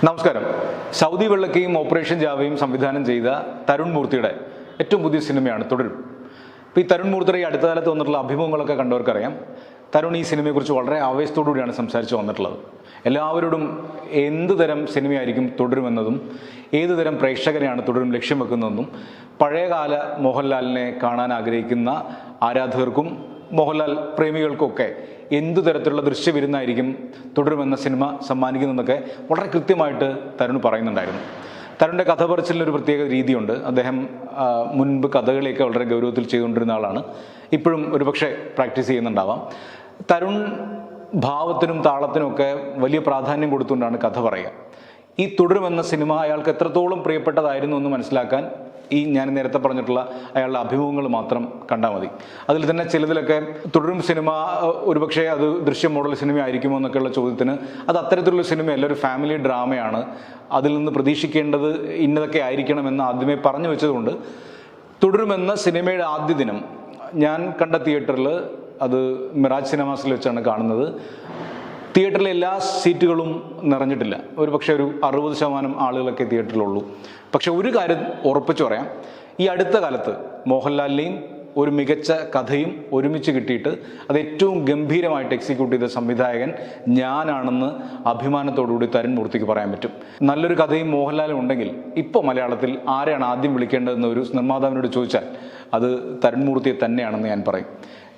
നമസ്കാരം. Saudi വെള്ളക്കയും operation ജാവയും സംവിധാനം ചെയ്ത തരുൺ മൂർത്തിയുടെ ഏറ്റവും പുതിയ സിനിമയാണ് തുടരും. ഇപ്പോൾ ഈ തരുൺ മൂർത്തിയുടെ ഈ അടുത്ത കാലത്ത് വന്നിട്ടുള്ള അഭിമുഖങ്ങളൊക്കെ കണ്ടവർക്കറിയാം, തരുൺ ഈ സിനിമയെക്കുറിച്ച് വളരെ ആവേശത്തോടുകൂടിയാണ് സംസാരിച്ച് വന്നിട്ടുള്ളത്. എല്ലാവരോടും എന്ത് തരം സിനിമയായിരിക്കും തുടരുമെന്നതും ഏത് തരം പ്രേക്ഷകരെയാണ് തുടരും ലക്ഷ്യം വെക്കുന്നതെന്നും പഴയകാല മോഹൻലാലിനെ കാണാൻ ആഗ്രഹിക്കുന്ന ആരാധകർക്കും മോഹൻലാൽ പ്രേമികൾക്കൊക്കെ എന്തു തരത്തിലുള്ള ദൃശ്യവിരുന്നായിരിക്കും തുടരുമെന്ന സിനിമ സമ്മാനിക്കുന്നതെന്നൊക്കെ വളരെ കൃത്യമായിട്ട് തരുൺ പറയുന്നുണ്ടായിരുന്നു. തരുണിൻ്റെ കഥ പറച്ചിലിനൊരു പ്രത്യേക രീതിയുണ്ട്. അദ്ദേഹം മുൻപ് കഥകളിയൊക്കെ വളരെ ഗൗരവത്തിൽ ചെയ്തുകൊണ്ടിരുന്ന ആളാണ്. ഇപ്പോഴും ഒരുപക്ഷെ പ്രാക്ടീസ് ചെയ്യുന്നുണ്ടാവാം. തരുൺ ഭാവത്തിനും താളത്തിനും ഒക്കെ വലിയ പ്രാധാന്യം കൊടുത്തുകൊണ്ടാണ് കഥ പറയുക. ഈ തുടരുമെന്ന സിനിമ അയാൾക്ക് എത്രത്തോളം പ്രിയപ്പെട്ടതായിരുന്നു എന്ന് മനസ്സിലാക്കാൻ ഈ ഞാൻ നേരത്തെ പറഞ്ഞിട്ടുള്ള അയാളുടെ അഭിമുഖങ്ങൾ മാത്രം കണ്ടാൽ മതി. അതിൽ തന്നെ ചിലതിലൊക്കെ തുടരും സിനിമ ഒരുപക്ഷെ അത് ദൃശ്യം മോഡൽ സിനിമ ആയിരിക്കുമോ എന്നൊക്കെയുള്ള ചോദ്യത്തിന് അത് അത്തരത്തിലുള്ള സിനിമയല്ല, ഒരു ഫാമിലി ഡ്രാമയാണ്, അതിൽ നിന്ന് പ്രതീക്ഷിക്കേണ്ടത് ഇന്നതൊക്കെ ആയിരിക്കണമെന്ന് ആദ്യമേ പറഞ്ഞു വെച്ചതുകൊണ്ട് തുടരുമെന്ന സിനിമയുടെ ആദ്യ ദിനം ഞാൻ കണ്ട തിയേറ്ററിൽ, അത് മിറാജ് സിനിമാസിൽ വെച്ചാണ് കാണുന്നത്, തിയേറ്ററിലെ എല്ലാ സീറ്റുകളും നിറഞ്ഞിട്ടില്ല. ഒരു പക്ഷേ ഒരു 60% ആളുകളൊക്കെ തിയേറ്ററിലുള്ളൂ. പക്ഷെ ഒരു കാര്യം ഉറപ്പിച്ചു പറയാം, ഈ അടുത്ത കാലത്ത് മോഹൻലാലിനെയും ഒരു മികച്ച കഥയും ഒരുമിച്ച് കിട്ടിയിട്ട് അത് ഏറ്റവും ഗംഭീരമായിട്ട് എക്സിക്യൂട്ട് ചെയ്ത സംവിധായകൻ ഞാനാണെന്ന് അഭിമാനത്തോടുകൂടി തരുൺ മൂർത്തിക്ക് പറയാൻ പറ്റും. നല്ലൊരു കഥയും മോഹൻലാലും ഉണ്ടെങ്കിൽ ഇപ്പോൾ മലയാളത്തിൽ ആരെയാണ് ആദ്യം വിളിക്കേണ്ടതെന്ന് ഒരു നിർമ്മാതാവിനോട് ചോദിച്ചാൽ അത് തരുൺ മൂർത്തിയെ തന്നെയാണെന്ന് ഞാൻ പറയും.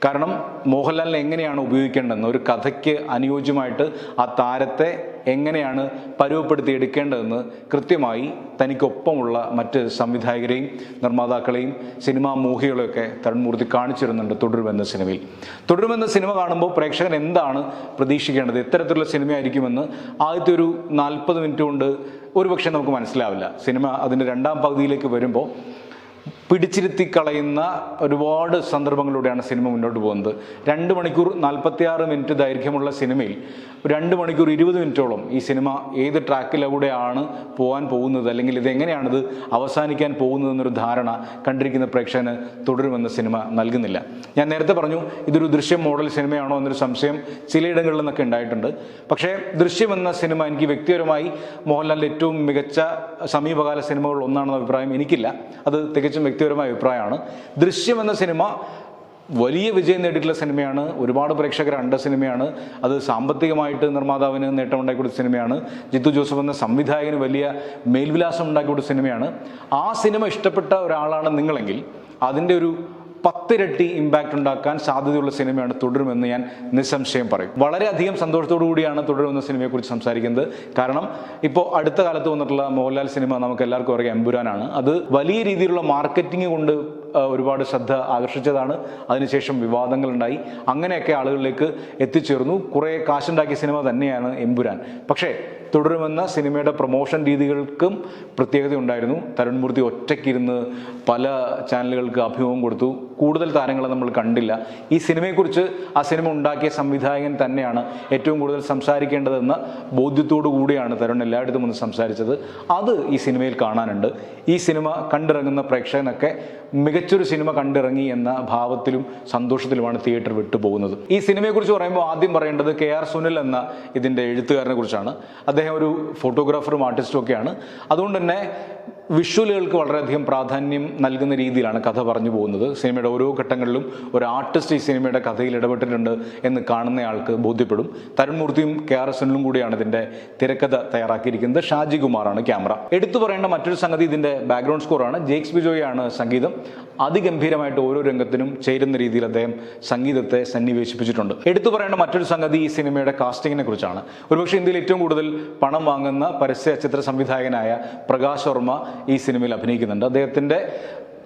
കാരണം മോഹൻലാലിനെ എങ്ങനെയാണ് ഉപയോഗിക്കേണ്ടതെന്ന്, ഒരു കഥയ്ക്ക് അനുയോജ്യമായിട്ട് ആ താരത്തെ എങ്ങനെയാണ് പരുവപ്പെടുത്തി എടുക്കേണ്ടതെന്ന് കൃത്യമായി തനിക്കൊപ്പമുള്ള മറ്റ് സംവിധായകരെയും നിർമ്മാതാക്കളെയും സിനിമാ മോഹികളെയൊക്കെ തരുൺ മൂർത്തി കാണിച്ചിരുന്നുണ്ട് തുടരുമെന്ന സിനിമയിൽ. തുടരുമെന്ന സിനിമ കാണുമ്പോൾ പ്രേക്ഷകൻ എന്താണ് പ്രതീക്ഷിക്കേണ്ടത്, എത്തരത്തിലുള്ള സിനിമയായിരിക്കുമെന്ന് ആദ്യത്തെ ഒരു 40 മിനിറ്റ് കൊണ്ട് ഒരുപക്ഷെ നമുക്ക് മനസ്സിലാവില്ല. സിനിമ അതിൻ്റെ രണ്ടാം പകുതിയിലേക്ക് വരുമ്പോൾ പിടിച്ചിരുത്തി കളയുന്ന ഒരുപാട് സന്ദർഭങ്ങളിലൂടെയാണ് സിനിമ മുന്നോട്ട് പോകുന്നത്. 2 മണിക്കൂർ 46 മിനിറ്റ് ദൈർഘ്യമുള്ള സിനിമയിൽ 2 മണിക്കൂർ 20 മിനിറ്റോളം ഈ സിനിമ ഏത് ട്രാക്കിലൂടെയാണ് പോകാൻ പോകുന്നത്, അല്ലെങ്കിൽ ഇതെങ്ങനെയാണിത് അവസാനിക്കാൻ പോകുന്നതെന്നൊരു ധാരണ കണ്ടിരിക്കുന്ന പ്രേക്ഷകന് തുടരുമെന്ന സിനിമ നൽകുന്നില്ല. ഞാൻ നേരത്തെ പറഞ്ഞു ഇതൊരു ദൃശ്യം മോഡൽ സിനിമയാണോ എന്നൊരു സംശയം ചിലയിടങ്ങളിൽ നിന്നൊക്കെ ഉണ്ടായിട്ടുണ്ട്. പക്ഷേ ദൃശ്യം എന്ന സിനിമ എനിക്ക് വ്യക്തിപരമായി മോഹൻലാലിൻ്റെ ഏറ്റവും മികച്ച സമീപകാല സിനിമകളിൽ ഒന്നാണെന്ന അഭിപ്രായം എനിക്കില്ല. അത് തികച്ചും വ്യക്തിപരമായ അഭിപ്രായമാണ്. ദൃശ്യം എന്ന സിനിമ വലിയ വിജയം നേടിയിട്ടുള്ള സിനിമയാണ്, ഒരുപാട് പ്രേക്ഷകർ കണ്ട സിനിമയാണ്, അത് സാമ്പത്തികമായിട്ട് നിർമ്മാതാവിന് നേട്ടമുണ്ടാക്കി കൊടുത്ത സിനിമയാണ്, ജിത്തു ജോസഫ് എന്ന സംവിധായകന് വലിയ മേൽവിലാസം ഉണ്ടാക്കി കൊടുത്ത സിനിമയാണ്. ആ സിനിമ ഇഷ്ടപ്പെട്ട ഒരാളാണ് നിങ്ങളെങ്കിൽ അതിൻ്റെ ഒരു 10 ഇരട്ടി ഇമ്പാക്റ്റ് ഉണ്ടാക്കാൻ സാധ്യതയുള്ള സിനിമയാണ് തുടരുമെന്ന് ഞാൻ നിസ്സംശയം പറയും. വളരെയധികം സന്തോഷത്തോടു കൂടിയാണ് തുടരുമെന്ന സിനിമയെക്കുറിച്ച് സംസാരിക്കുന്നത്. കാരണം ഇപ്പോൾ അടുത്ത കാലത്ത് വന്നിട്ടുള്ള മോഹൻലാൽ സിനിമ നമുക്ക് എല്ലാവർക്കും അറിയാം, എമ്പുരാനാണ്. അത് വലിയ രീതിയിലുള്ള മാർക്കറ്റിംഗ് കൊണ്ട് ഒരുപാട് ശ്രദ്ധ ആകർഷിച്ചതാണ്. അതിനുശേഷം വിവാദങ്ങളുണ്ടായി, അങ്ങനെയൊക്കെ ആളുകളിലേക്ക് എത്തിച്ചേർന്നു. കുറേ കാശുണ്ടാക്കിയ സിനിമ തന്നെയാണ് എമ്പുരാൻ. പക്ഷേ തുടരുമെന്ന സിനിമയുടെ പ്രൊമോഷൻ രീതികൾക്കും പ്രത്യേകത ഉണ്ടായിരുന്നു. തരുൺ മൂർത്തി ഒറ്റയ്ക്കിരുന്ന് പല ചാനലുകൾക്ക് അഭിമുഖം കൊടുത്തു. കൂടുതൽ താരങ്ങളെ നമ്മൾ കണ്ടില്ല. ഈ സിനിമയെക്കുറിച്ച് ആ സിനിമ ഉണ്ടാക്കിയ സംവിധായകൻ തന്നെയാണ് ഏറ്റവും കൂടുതൽ സംസാരിക്കേണ്ടതെന്ന ബോധ്യത്തോടു കൂടിയാണ് തരുൺ എല്ലായിടത്തും ഒന്ന് സംസാരിച്ചത്. അത് ഈ സിനിമയിൽ കാണാനുണ്ട്. ഈ സിനിമ കണ്ടിറങ്ങുന്ന പ്രേക്ഷകനൊക്കെ മികച്ചൊരു സിനിമ കണ്ടിറങ്ങി എന്ന ഭാവത്തിലും സന്തോഷത്തിലുമാണ് തിയേറ്റർ വിട്ടുപോകുന്നത്. ഈ സിനിമയെക്കുറിച്ച് പറയുമ്പോൾ ആദ്യം പറയേണ്ടത് KR സുനിൽ എന്ന ഇതിൻ്റെ എഴുത്തുകാരനെ കുറിച്ചാണ്. അദ്ദേഹം ഒരു ഫോട്ടോഗ്രാഫറും ആർട്ടിസ്റ്റും ഒക്കെയാണ്. അതുകൊണ്ട് തന്നെ വിഷ്വലുകൾക്ക് വളരെയധികം പ്രാധാന്യം നൽകുന്ന രീതിയിലാണ് കഥ പറഞ്ഞു പോകുന്നത്. സിനിമയുടെ ഓരോ ഘട്ടങ്ങളിലും ഒരു ആർട്ടിസ്റ്റ് ഈ സിനിമയുടെ കഥയിൽ ഇടപെട്ടിട്ടുണ്ട് എന്ന് കാണുന്നയാൾക്ക് ബോധ്യപ്പെടും. തരുൺ മൂർത്തിയും KR സുനിലും കൂടിയാണ് ഇതിൻ്റെ തിരക്കഥ തയ്യാറാക്കിയിരിക്കുന്നത്. ഷാജി കുമാറാണ് ക്യാമറ. എടുത്തു പറയേണ്ട മറ്റൊരു സംഗതി ഇതിൻ്റെ ബാക്ക്ഗ്രൗണ്ട് സ്കോറാണ്. ജെയ്ക്സ് ബിജോയാണ് സംഗീതം. അതിഗംഭീരമായിട്ട് ഓരോ രംഗത്തിനും ചേരുന്ന രീതിയിൽ അദ്ദേഹം സംഗീതത്തെ സന്നിവേശിപ്പിച്ചിട്ടുണ്ട്. എടുത്തു പറയേണ്ട മറ്റൊരു സംഗതി ഈ സിനിമയുടെ കാസ്റ്റിങ്ങിനെ കുറിച്ചാണ്. ഒരുപക്ഷെ ഇന്ത്യയിൽ ഏറ്റവും കൂടുതൽ പണം വാങ്ങുന്ന പരസ്യ ചിത്ര സംവിധായകനായ പ്രകാശ് വർമ്മ ഈ സിനിമയിൽ അഭിനയിക്കുന്നുണ്ട്. അദ്ദേഹത്തിൻ്റെ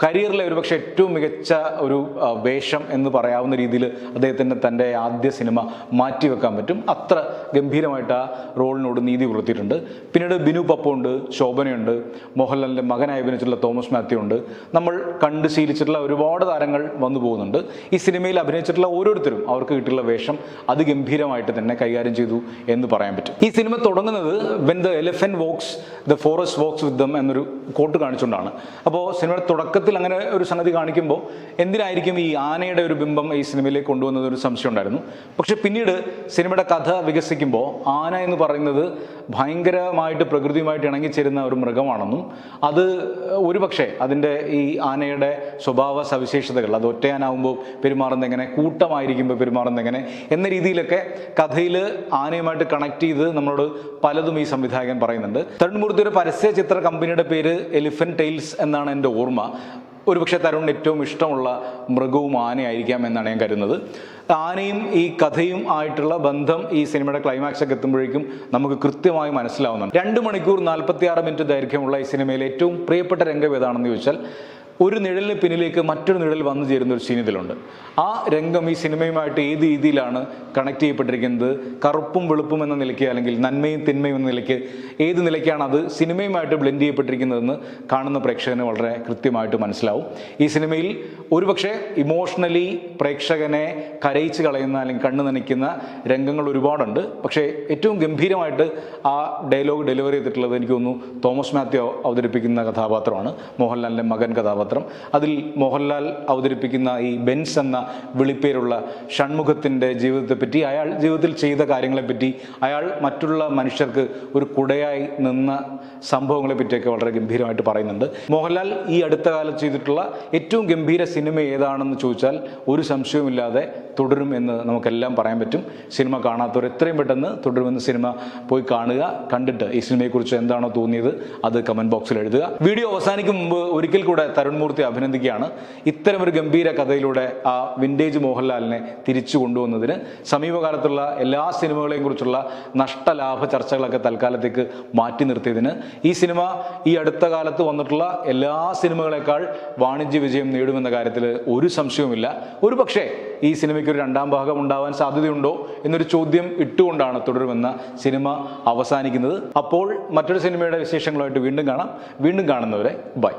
കരിയറിലെ ഒരുപക്ഷെ ഏറ്റവും മികച്ച ഒരു വേഷം എന്ന് പറയാവുന്ന രീതിയിൽ അദ്ദേഹത്തിന് തൻ്റെ ആദ്യ സിനിമ മാറ്റിവെക്കാൻ പറ്റും. അത്ര ഗംഭീരമായിട്ട് ആ റോളിനോട് നീതി പുലർത്തിയിട്ടുണ്ട്. പിന്നീട് ബിനു പപ്പു ഉണ്ട്, ശോഭനയുണ്ട്, മോഹൻലാലിൻ്റെ മകനായി അഭിനയിച്ചിട്ടുള്ള തോമസ് മാത്യു ഉണ്ട്. നമ്മൾ കണ്ട് ശീലിച്ചിട്ടുള്ള ഒരുപാട് താരങ്ങൾ വന്നു പോകുന്നുണ്ട്. ഈ സിനിമയിൽ അഭിനയിച്ചിട്ടുള്ള ഓരോരുത്തരും അവർക്ക് കിട്ടിയുള്ള വേഷം അതിഗംഭീരമായിട്ട് തന്നെ കൈകാര്യം ചെയ്തു എന്ന് പറയാൻ പറ്റും. ഈ സിനിമ തുടങ്ങുന്നത് when the elephant walks the forest walks with them എന്നൊരു കോട്ട് കാണിച്ചുകൊണ്ടാണ്. അപ്പോൾ സിനിമയുടെ തുടക്കത്തിൽ അങ്ങനെ ഒരു സംഗതി കാണിക്കുമ്പോൾ എന്തിനായിരിക്കും ഈ ആനയുടെ ഒരു ബിംബം ഈ സിനിമയിലേക്ക് കൊണ്ടുവന്നത് ഒരു സംശയം ഉണ്ടായിരുന്നു. പക്ഷെ പിന്നീട് സിനിമയുടെ കഥ വികസിക്കുമ്പോൾ ആന എന്ന് പറയുന്നത് ഭയങ്കരമായിട്ട് പ്രകൃതിയുമായിട്ട് ഇണങ്ങിച്ചേരുന്ന ഒരു മൃഗമാണെന്നും അത് ഒരുപക്ഷെ അതിൻ്റെ ഈ ആനയുടെ സ്വഭാവ സവിശേഷതകൾ, അത് ഒറ്റയാനാവുമ്പോൾ പെരുമാറുന്നത് എങ്ങനെ, കൂട്ടമായിരിക്കുമ്പോൾ പെരുമാറുന്നത് എങ്ങനെ എന്ന രീതിയിലൊക്കെ കഥയിൽ ആനയുമായിട്ട് കണക്ട് ചെയ്ത് നമ്മളോട് പലതും ഈ സംവിധായകൻ പറയുന്നുണ്ട്. തരുൺ മൂർത്തിയുടെ പരസ്യ ചിത്ര കമ്പനിയുടെ പേര് എലിഫന്റ് ടെയിൽസ് എന്നാണ് എൻ്റെ ഓർമ്മ. ഒരുപക്ഷെ തരുണിന് ഏറ്റവും ഇഷ്ടമുള്ള മൃഗവും ആനയായിരിക്കാം എന്നാണ് ഞാൻ കരുതുന്നത്. ആനയും ഈ കഥയും ആയിട്ടുള്ള ബന്ധം ഈ സിനിമയുടെ ക്ലൈമാക്സ് ഒക്കെ എത്തുമ്പോഴേക്കും നമുക്ക് കൃത്യമായി മനസ്സിലാവുന്നുണ്ട്. 2 മണിക്കൂർ 46 മിനിറ്റ് ദൈർഘ്യമുള്ള ഈ സിനിമയിലെ ഏറ്റവും പ്രിയപ്പെട്ട രംഗം ഏതാണെന്ന് ചോദിച്ചാൽ, ഒരു നിഴലിന് പിന്നിലേക്ക് മറ്റൊരു നിഴൽ വന്നു ചേരുന്ന ഒരു സീൻ ഇതിലുണ്ട്. ആ രംഗം ഈ സിനിമയുമായിട്ട് ഏത് രീതിയിലാണ് കണക്ട് ചെയ്യപ്പെട്ടിരിക്കുന്നത്, കറുപ്പും വെളുപ്പും എന്ന നിലയ്ക്ക് അല്ലെങ്കിൽ നന്മയും തിന്മയും എന്ന നിലയ്ക്ക് ഏത് നിലയ്ക്കാണ് അത് സിനിമയുമായിട്ട് ബ്ലെൻഡ് ചെയ്യപ്പെട്ടിരിക്കുന്നതെന്ന് കാണുന്ന പ്രേക്ഷകന് വളരെ കൃത്യമായിട്ട് മനസ്സിലാവും. ഈ സിനിമയിൽ ഒരുപക്ഷെ ഇമോഷണലി പ്രേക്ഷകനെ കരയിച്ച് കളയുന്ന അല്ലെങ്കിൽ കണ്ണു നനയ്ക്കുന്ന രംഗങ്ങൾ ഒരുപാടുണ്ട്. പക്ഷേ ഏറ്റവും ഗംഭീരമായിട്ട് ആ ഡയലോഗ് ഡെലിവറി ചെയ്തിട്ടുള്ളത് എനിക്ക് തോന്നുന്നു തോമസ് മാത്യു അവതരിപ്പിക്കുന്ന കഥാപാത്രമാണ്, മോഹൻലാലിൻ്റെ മകൻ കഥാപാത്രം. അതിൽ മോഹൻലാൽ അവതരിപ്പിക്കുന്ന ഈ ബെൻസ് എന്ന വിളിപ്പേരുള്ള ഷൺമുഖത്തിൻ്റെ ജീവിതത്തെപ്പറ്റി, അയാൾ ജീവിതത്തിൽ ചെയ്ത കാര്യങ്ങളെപ്പറ്റി, അയാൾ മറ്റുള്ള മനുഷ്യർക്ക് ഒരു കുടയായി നിന്ന സംഭവങ്ങളെ പറ്റിയൊക്കെ വളരെ ഗംഭീരമായിട്ട് പറയുന്നുണ്ട്. മോഹൻലാൽ ഈ അടുത്ത കാലത്ത് ചെയ്തിട്ടുള്ള ഏറ്റവും ഗംഭീര സിനിമ ഏതാണെന്ന് ചോദിച്ചാൽ ഒരു സംശയവുമില്ലാതെ തുടരും എന്ന് നമുക്കെല്ലാം പറയാൻ പറ്റും. സിനിമ കാണാത്തവർ എത്രയും പെട്ടെന്ന് തുടരുമെന്ന് സിനിമ പോയി കാണുക. കണ്ടിട്ട് ഈ സിനിമയെക്കുറിച്ച് എന്താണോ തോന്നിയത് അത് കമൻറ്റ് ബോക്സിൽ എഴുതുക. വീഡിയോ അവസാനിക്കും മുമ്പ് ഒരിക്കൽ കൂടെ തരുൺ മൂർത്തി അഭിനന്ദിക്കുകയാണ്. ഇത്തരമൊരു ഗംഭീര കഥയിലൂടെ ആ വിൻറ്റേജ് മോഹൻലാലിനെ തിരിച്ചു കൊണ്ടുവന്നതിന്. സമീപകാലത്തുള്ള എല്ലാ സിനിമകളെയും കുറിച്ചുള്ള നഷ്ടലാഭ ചർച്ചകളൊക്കെ തൽക്കാലത്തേക്ക് മാറ്റി നിർത്തിയതിന്. ഈ സിനിമ ഈ അടുത്ത കാലത്ത് വന്നിട്ടുള്ള എല്ലാ സിനിമകളെക്കാൾ വാണിജ്യ വിജയം നേടുമെന്ന കാര്യത്തിൽ ഒരു സംശയവുമില്ല. ഒരു പക്ഷേ ഈ സിനിമയ്ക്ക് ഒരു 2ാം ഭാഗം ഉണ്ടാവാൻ സാധ്യതയുണ്ടോ എന്നൊരു ചോദ്യം ഇട്ടുകൊണ്ടാണ് തുടരുമെന്ന സിനിമ അവസാനിക്കുന്നത്. അപ്പോൾ മറ്റൊരു സിനിമയുടെ വിശേഷങ്ങളുമായിട്ട് വീണ്ടും കാണാം. വീണ്ടും കാണുന്നവരെ ബൈ.